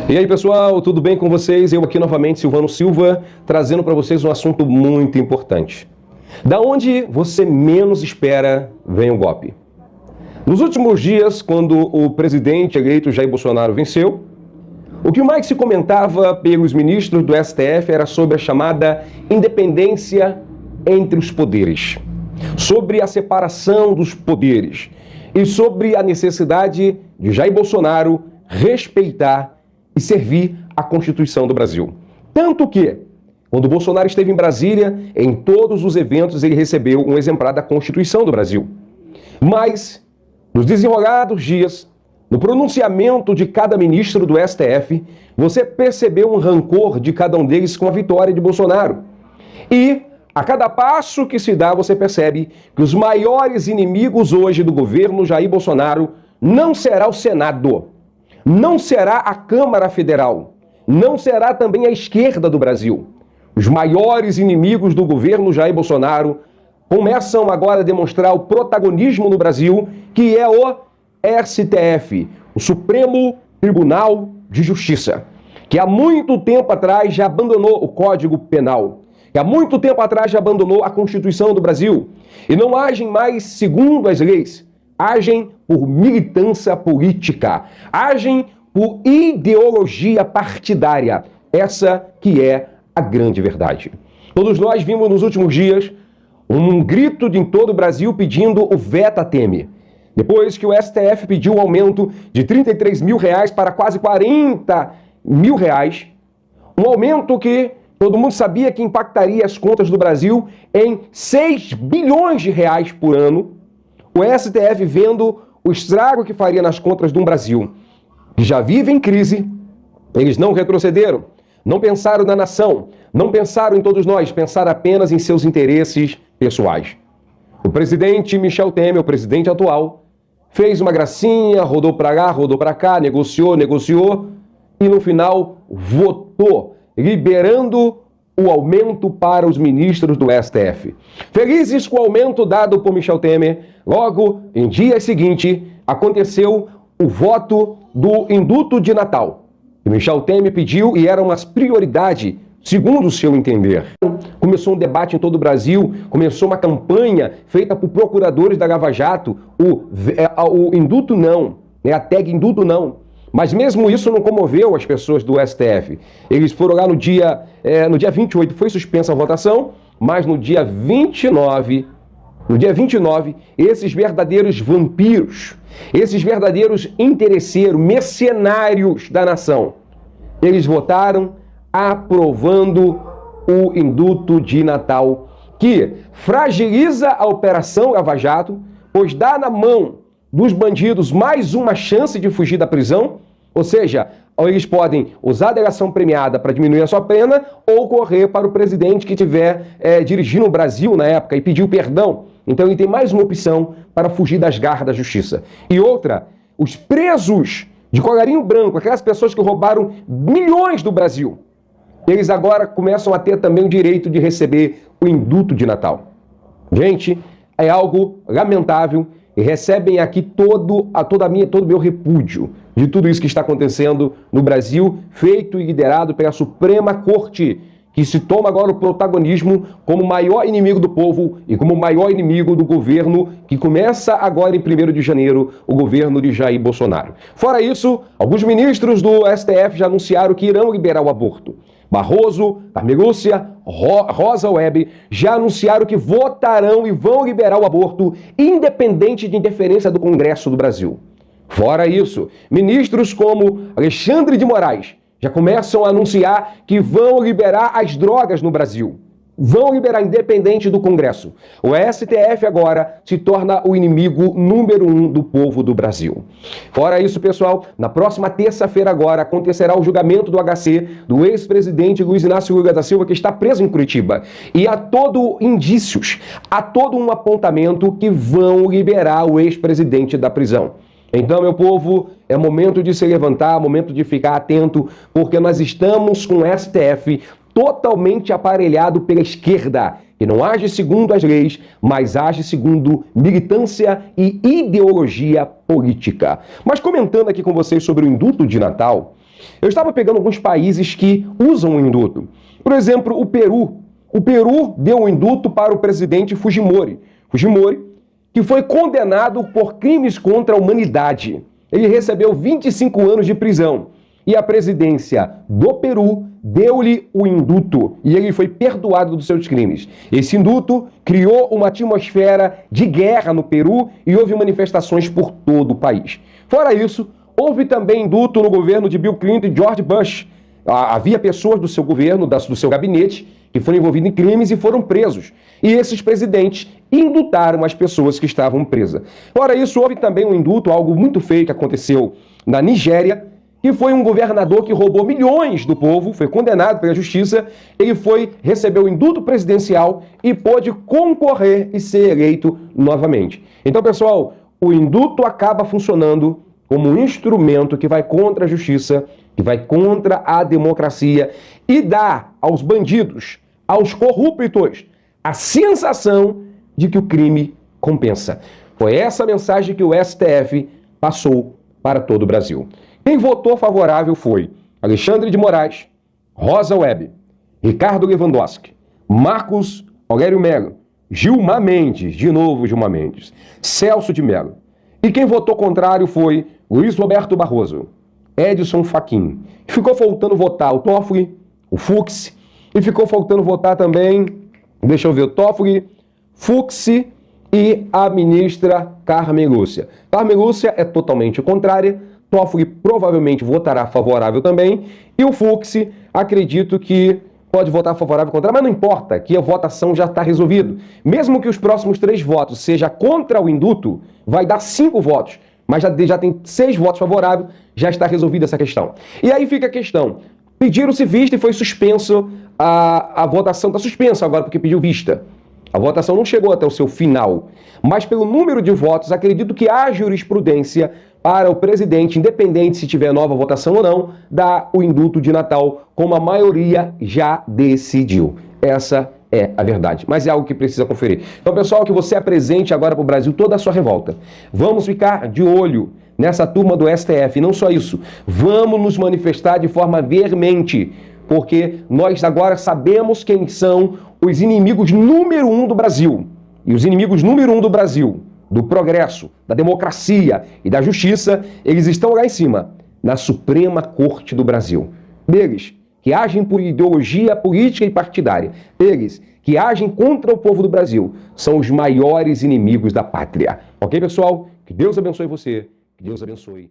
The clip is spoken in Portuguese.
E aí pessoal, tudo bem com vocês? Eu aqui novamente, Silvano Silva, trazendo para vocês um assunto muito importante. Da onde você menos espera, vem o golpe. Nos últimos dias, quando o presidente eleito Jair Bolsonaro venceu, o que mais se comentava pelos ministros do STF era sobre a chamada independência entre os poderes, sobre a separação dos poderes e sobre a necessidade de Jair Bolsonaro respeitar e servir a Constituição do Brasil. Tanto que, quando Bolsonaro esteve em Brasília, em todos os eventos ele recebeu um exemplar da Constituição do Brasil. Mas, nos desenrolados dias, no pronunciamento de cada ministro do STF, você percebeu um rancor de cada um deles com a vitória de Bolsonaro. E, a cada passo que se dá, você percebe que os maiores inimigos hoje do governo Jair Bolsonaro não será o Senado, não será a Câmara Federal, não será também a esquerda do Brasil. Os maiores inimigos do governo Jair Bolsonaro começam agora a demonstrar o protagonismo no Brasil, que é o STF, o Supremo Tribunal de Justiça, que há muito tempo atrás já abandonou o Código Penal, que há muito tempo atrás já abandonou a Constituição do Brasil e não agem mais segundo as leis. Agem por militância política, agem por ideologia partidária. Essa que é a grande verdade. Todos nós vimos nos últimos dias um grito em todo o Brasil pedindo o Veta Temer. Depois que o STF pediu um aumento de R$33 mil para quase R$40 mil, um aumento que todo mundo sabia que impactaria as contas do Brasil em R$6 bilhões por ano. O STF, vendo o estrago que faria nas contas do Brasil, que já vive em crise, eles não retrocederam, não pensaram na nação, não pensaram em todos nós, pensaram apenas em seus interesses pessoais. O presidente Michel Temer, o presidente atual, fez uma gracinha, rodou para lá, rodou para cá, negociou e no final votou, liberando o aumento para os ministros do STF. Felizes com o aumento dado por Michel Temer, logo, em dia seguinte, aconteceu o voto do induto de Natal. Que Michel Temer pediu e era uma prioridade, segundo o seu entender. Começou um debate em todo o Brasil, começou uma campanha feita por procuradores da Lava Jato, o induto não, a tag induto não. Mas mesmo isso não comoveu as pessoas do STF. Eles foram lá no dia 28, foi suspensa a votação, mas no dia 29, esses verdadeiros vampiros, esses verdadeiros interesseiros, mercenários da nação, eles votaram aprovando o induto de Natal, que fragiliza a Operação Lava Jato, pois dá na mão dos bandidos mais uma chance de fugir da prisão, ou seja, eles podem usar a delação premiada para diminuir a sua pena ou correr para o presidente que estiver dirigindo o Brasil na época e pedir perdão. Então ele tem mais uma opção para fugir das garras da justiça. E outra, os presos de colarinho branco, aquelas pessoas que roubaram milhões do Brasil, eles agora começam a ter também o direito de receber o induto de Natal. Gente, é algo lamentável e recebem aqui todo o meu repúdio de tudo isso que está acontecendo no Brasil, feito e liderado pela Suprema Corte, que se toma agora o protagonismo como maior inimigo do povo e como maior inimigo do governo, que começa agora em 1º de janeiro, o governo de Jair Bolsonaro. Fora isso, alguns ministros do STF já anunciaram que irão liberar o aborto. Barroso, Carmen Lúcia, Rosa Weber já anunciaram que votarão e vão liberar o aborto, independente de interferência do Congresso do Brasil. Fora isso, ministros como Alexandre de Moraes já começam a anunciar que vão liberar as drogas no Brasil. Vão liberar independente do Congresso. O STF agora se torna o inimigo número 1 do povo do Brasil. Fora isso, pessoal, na próxima terça-feira agora acontecerá o julgamento do HC do ex-presidente Luiz Inácio Lula da Silva, que está preso em Curitiba. E há todo indícios, há todo um apontamento que vão liberar o ex-presidente da prisão. Então, meu povo, é momento de se levantar, momento de ficar atento, porque nós estamos com o STF totalmente aparelhado pela esquerda, que não age segundo as leis, mas age segundo militância e ideologia política. Mas comentando aqui com vocês sobre o induto de Natal, Eu estava pegando alguns países que usam o indulto. Por exemplo, o Peru. O Peru deu um indulto para o presidente Fujimori. Fujimori, que foi condenado por crimes contra a humanidade. Ele recebeu 25 anos de prisão. E a presidência do Peru deu-lhe o indulto e ele foi perdoado dos seus crimes. Esse indulto criou uma atmosfera de guerra no Peru e houve manifestações por todo o país. Fora isso, houve também indulto no governo de Bill Clinton e George Bush. Havia pessoas do seu governo, do seu gabinete, que foram envolvidos em crimes e foram presos. E esses presidentes indultaram as pessoas que estavam presas. Fora isso, houve também um indulto, algo muito feio que aconteceu na Nigéria, que foi um governador que roubou milhões do povo, foi condenado pela justiça, ele recebeu o indulto presidencial e pôde concorrer e ser eleito novamente. Então, pessoal, o indulto acaba funcionando como um instrumento que vai contra a justiça, que vai contra a democracia e dá aos bandidos, aos corruptos, a sensação de que o crime compensa. Foi essa mensagem que o STF passou para todo o Brasil. Quem votou favorável foi Alexandre de Moraes, Rosa Weber, Ricardo Lewandowski, Marcos Aurélio Melo, Gilmar Mendes, de novo Gilmar Mendes, Celso de Mello. E quem votou contrário foi Luiz Roberto Barroso, Edson Fachin. Ficou faltando votar o Toffoli, o Fux, e ficou faltando votar também, deixa eu ver, o Toffoli, Fux e a ministra Carmen Lúcia. Carmen Lúcia é totalmente contrária, Toffoli provavelmente votará favorável também, e o Fux, acredito que pode votar favorável ou contrário, mas não importa, que a votação já está resolvida. Mesmo que os próximos 3 votos seja contra o indulto, vai dar 5 votos, mas já tem 6 votos favoráveis, já está resolvida essa questão. E aí fica a questão, pediram-se vista e foi suspenso, a votação está suspensa agora porque pediu vista. A votação não chegou até o seu final, mas pelo número de votos, acredito que há jurisprudência para o presidente, independente se tiver nova votação ou não, dar o indulto de Natal, como a maioria já decidiu. Essa é a verdade, mas é algo que precisa conferir. Então, pessoal, que você apresente agora para o Brasil toda a sua revolta. Vamos ficar de olho nessa turma do STF, e não só isso, vamos nos manifestar de forma veemente, porque nós agora sabemos quem são os inimigos número 1 do Brasil. E os inimigos número 1 do Brasil, do progresso, da democracia e da justiça, eles estão lá em cima, na Suprema Corte do Brasil. Eles que agem por ideologia política e partidária, eles que agem contra o povo do Brasil, são os maiores inimigos da pátria. Ok, pessoal? Que Deus abençoe você, que Deus abençoe